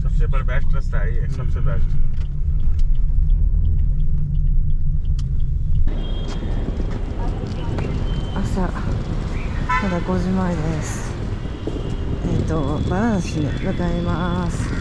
सबसे बेस्ट रास्ता है ये, सबसे बेस्ट।朝まだ5時前です。バランスに向かいます。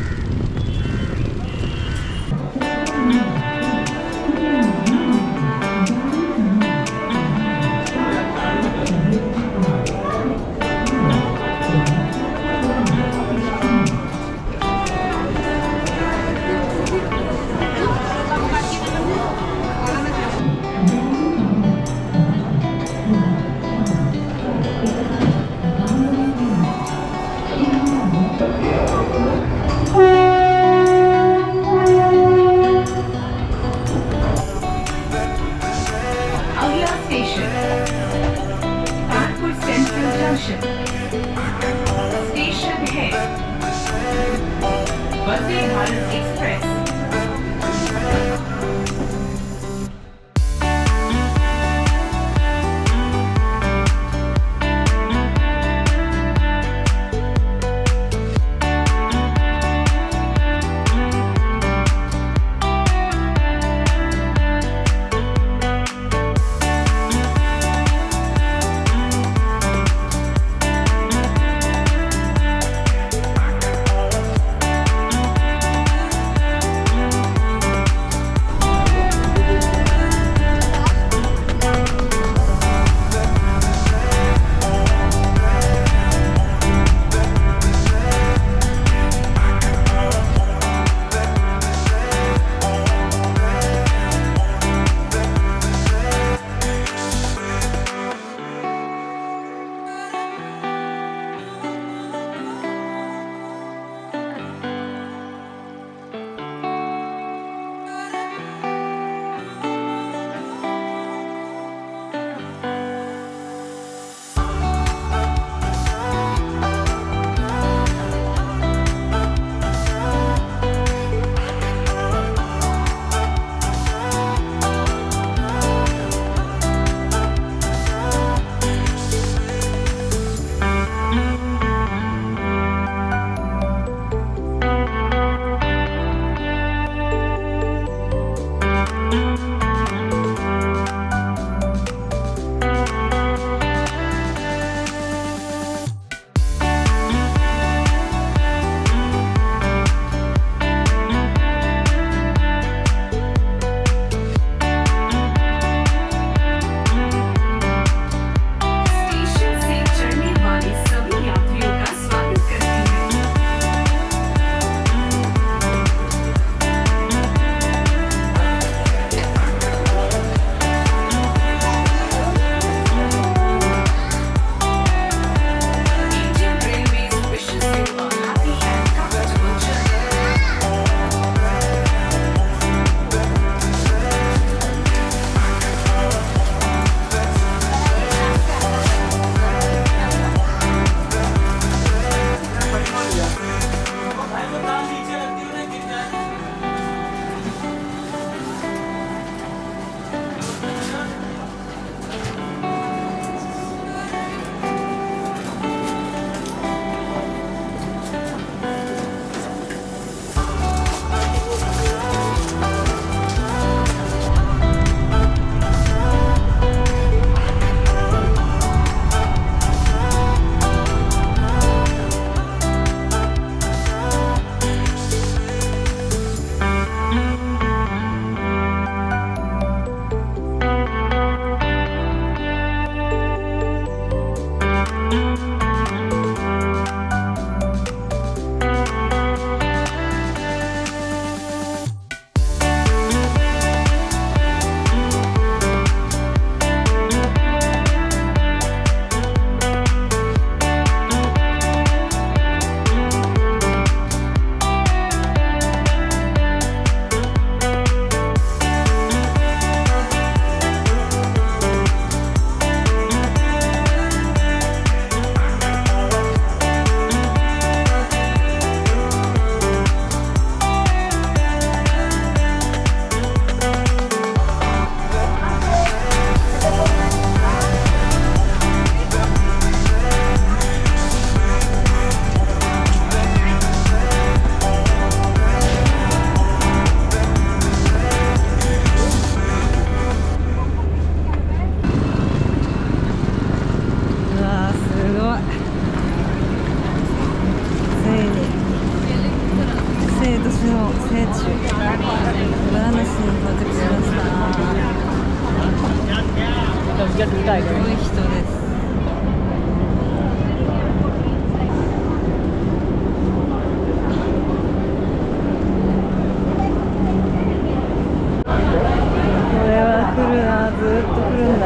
聖地バラナシに到着しました。すごい人です。これは来るな、ずーっと来るんだ。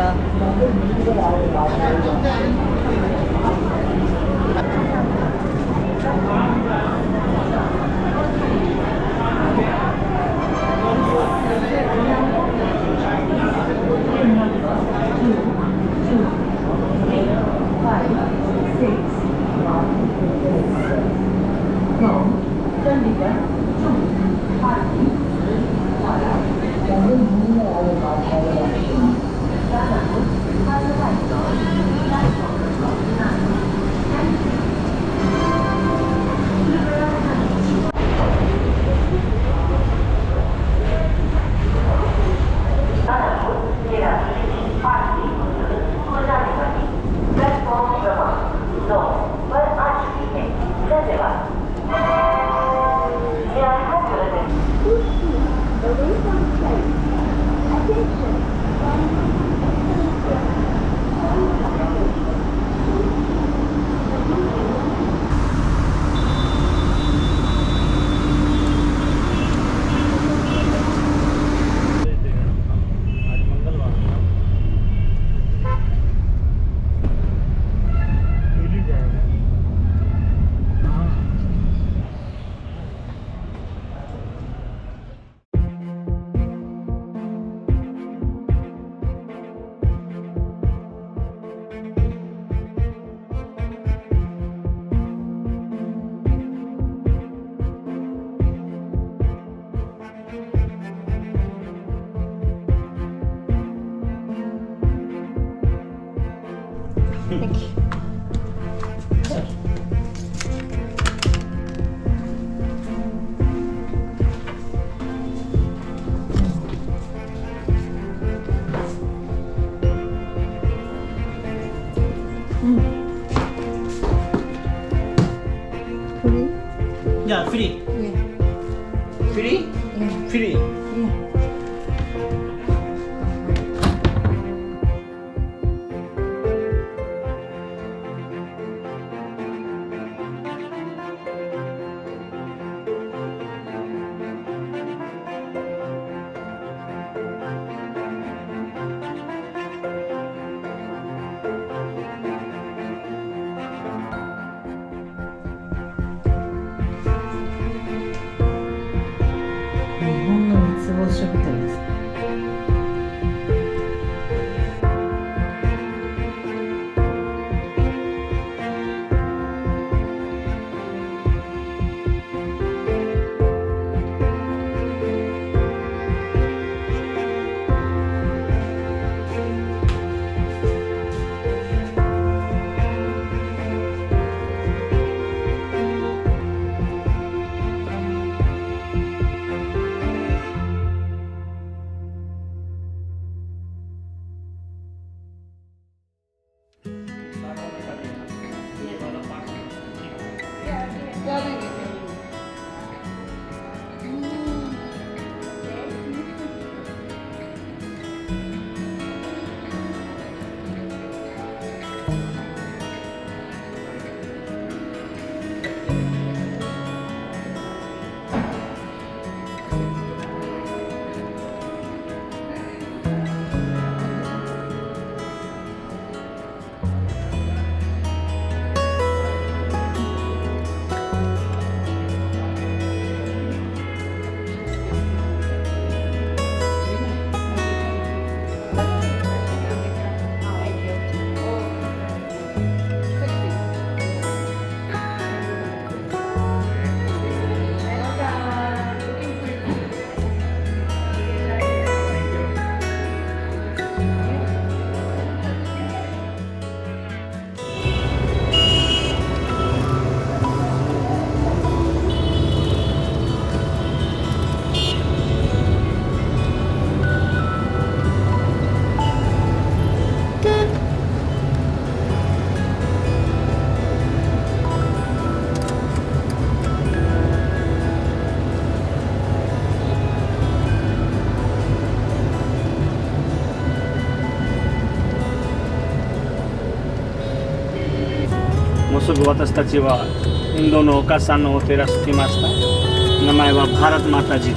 Yeah, free. Yeah. Free? Yeah. Free. Yeah.日本の三つ星ホテル。ぐ私たちはインドのお母さんのお寺に来ました。名前はバラットマタジ。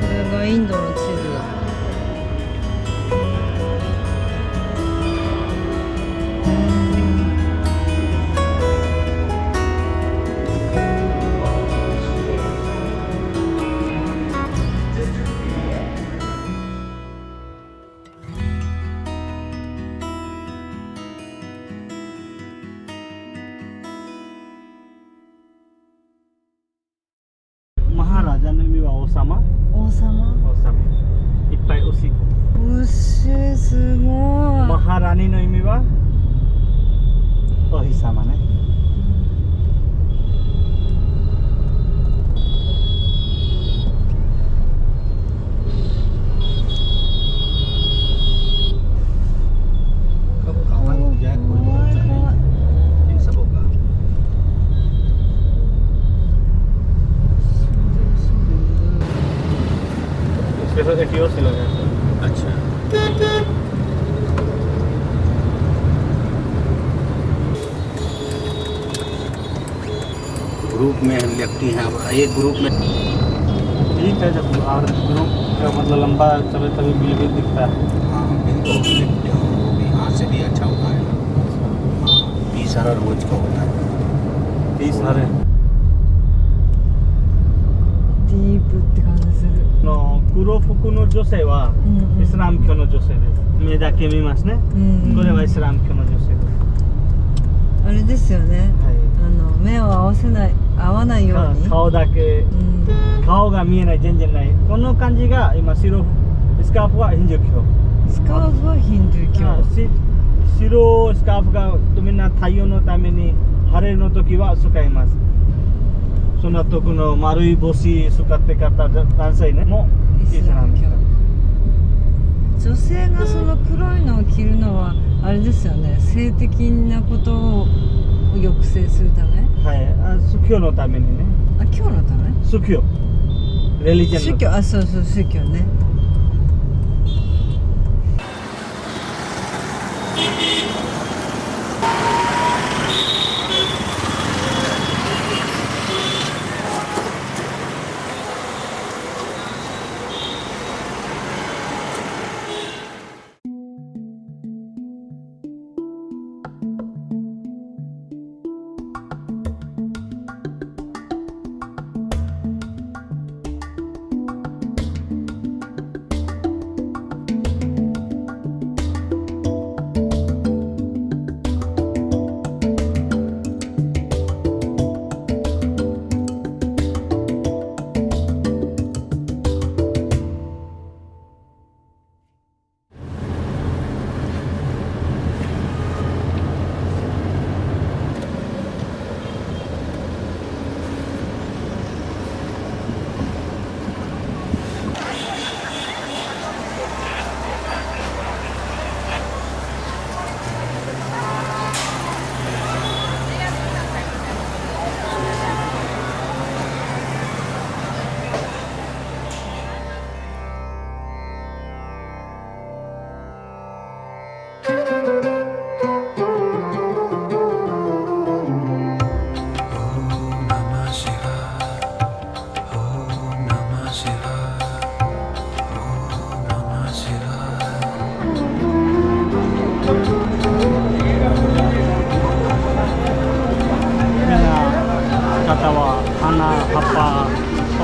これがインドの地図だ。マハラジャの意味は王様。王様。王様。いっぱい牛。牛すごい。マハラニの意味はお日様ね。Eso es aquí o si lo ves. अच्छा ग्रुप में व्यक्ति हैं एक ग्रुप में ठीक है जब और ग्रुप का मतलब लंबा चले तभी बिल भी दिखता है। हाँ बिल्कुल यहाँ से भी अच्छा होता है। 20 सारा रोज का होता है। 20 सारे ディープって感じする。の黒服の女性はうんうんイスラム教の女性です。目だけ見ますね。うんこれはイスラム教の女性です。あれですよね。は目を合わないように。顔だけ、うん顔が見えない、全然ない。この感じが今白スカーフはヒンドゥー教。スカーフはヒンドゥー教。白スカーフがみんな太陽のために晴れの時は使います。その後この丸い帽子使って方男性ねもイスラム教。女性がその黒いのを着るのはあれですよね。性的なことを抑制するため。はい、宗教のためにね。あ、今日のため。宗教。レリジョンの。宗教、あ、そうそう、宗教ね。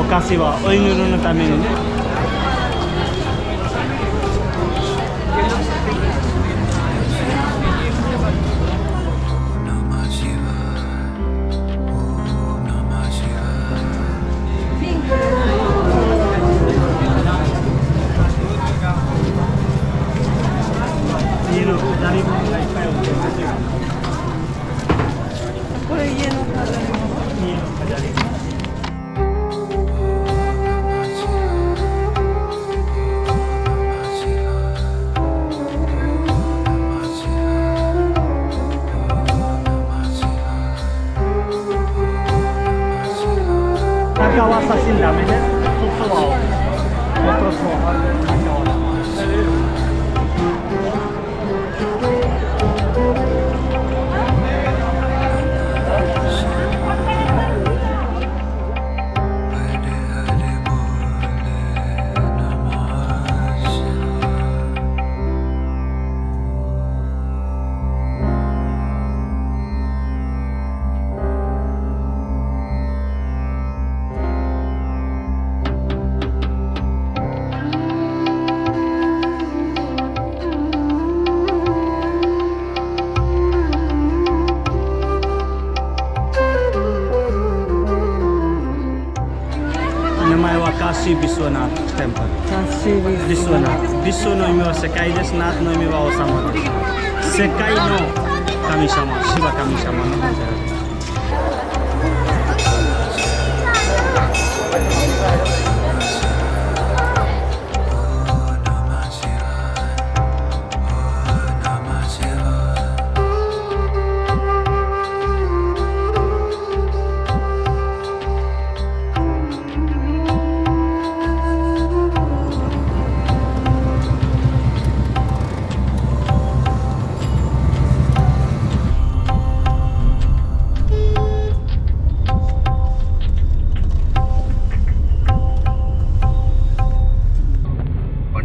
お菓子はお祈りのためにね。ピンク。の飾り物がいっぱい売ってますよ。これ家の飾り物。家の飾り物。中は写真ダメね。外はフォトスポ。中は。名前はカシービスワナーテンプル。ビスワナー。ビスワの意味は世界です。ナートの意味は王様です。世界の神様、シバ神様のお寺です。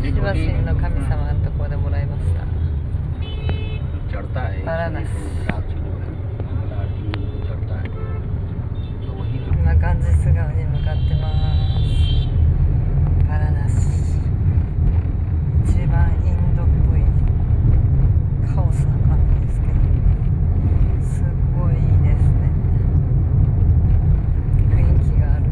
シバ神の神様のところでもらいました。 चढ़ता है バラナス。 रात से जो है चढ़ता है तो वही जो 今ガンジス川に向かってます。バラナス。一番インドっぽいカオスな感じですけど、すごいいいですね。雰囲気がある。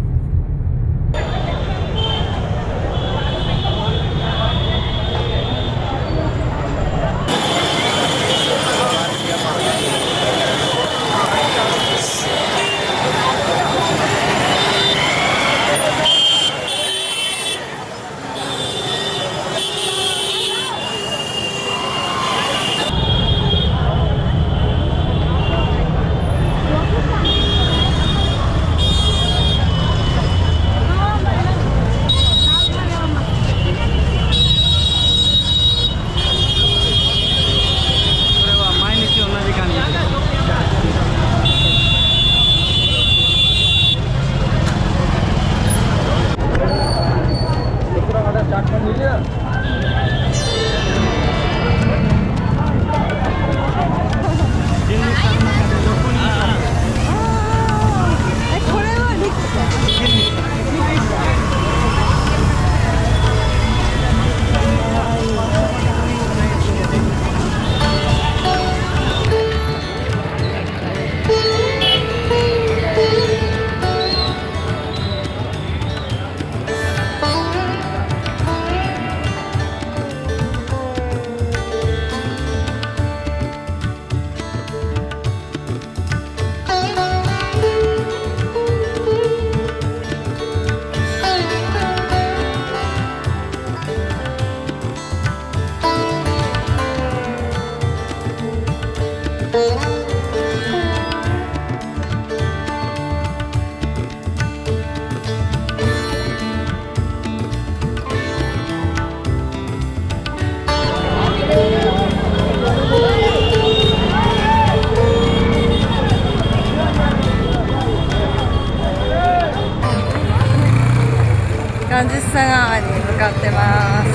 ガンジス川に向かってます。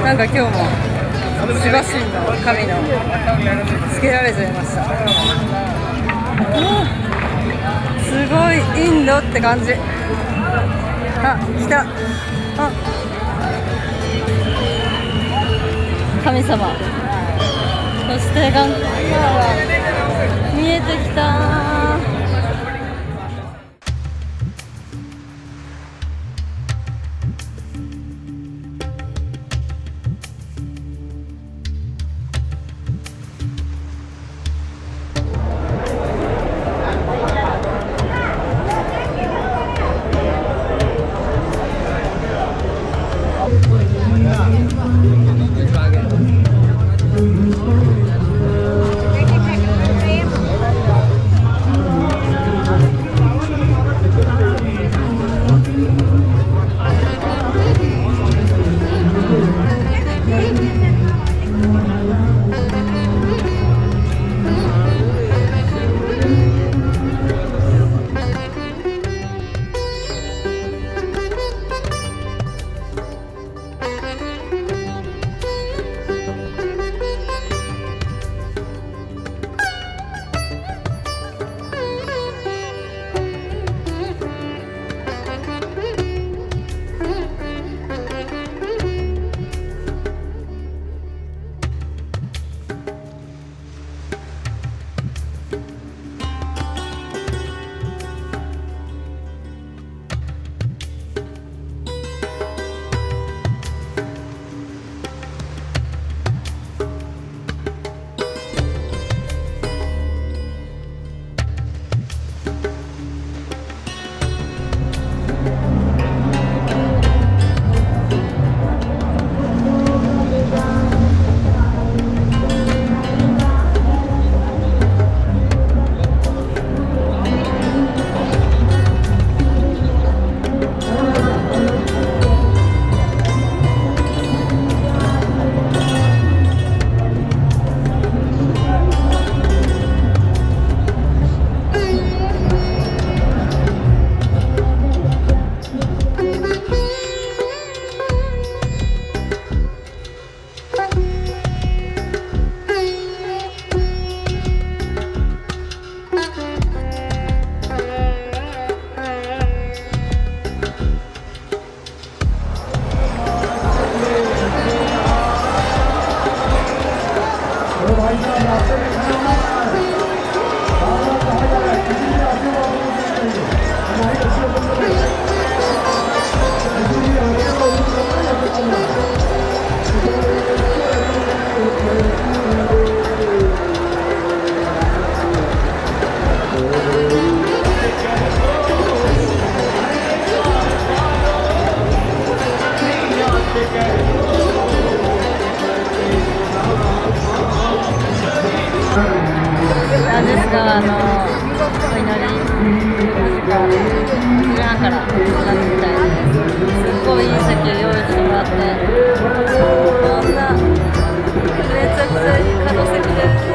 なんか今日もシバ神の神のつけられちゃいました。すごいインドって感じ。あ、来た。あ、神様。そしてガンジス川が見えてきた。ですが、お祈り9時半から始まるみたいです。すっごいいい席用意してもらって、こんなめちゃくちゃいい角席です。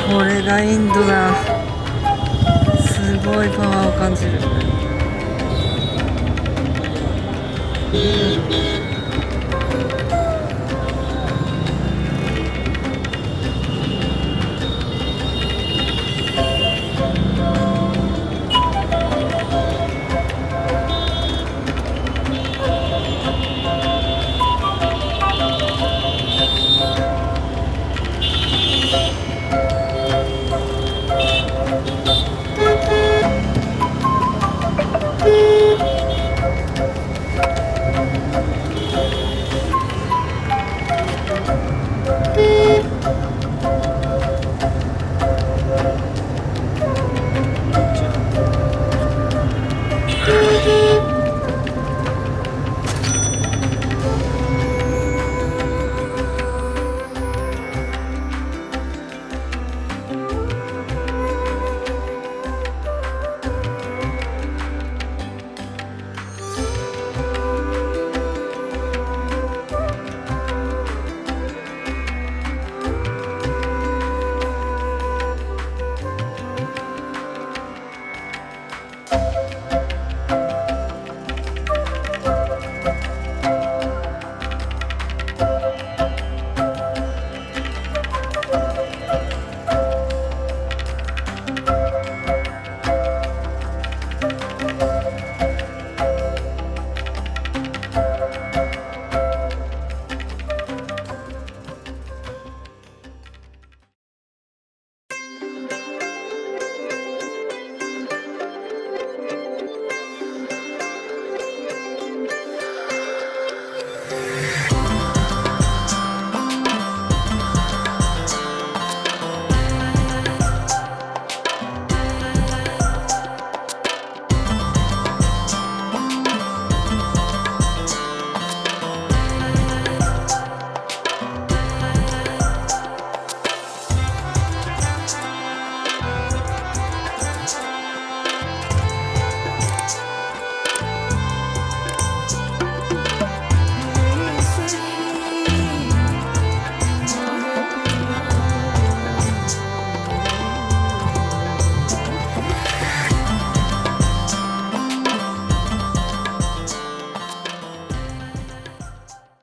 これがインドだ。すごいパワーを感じる。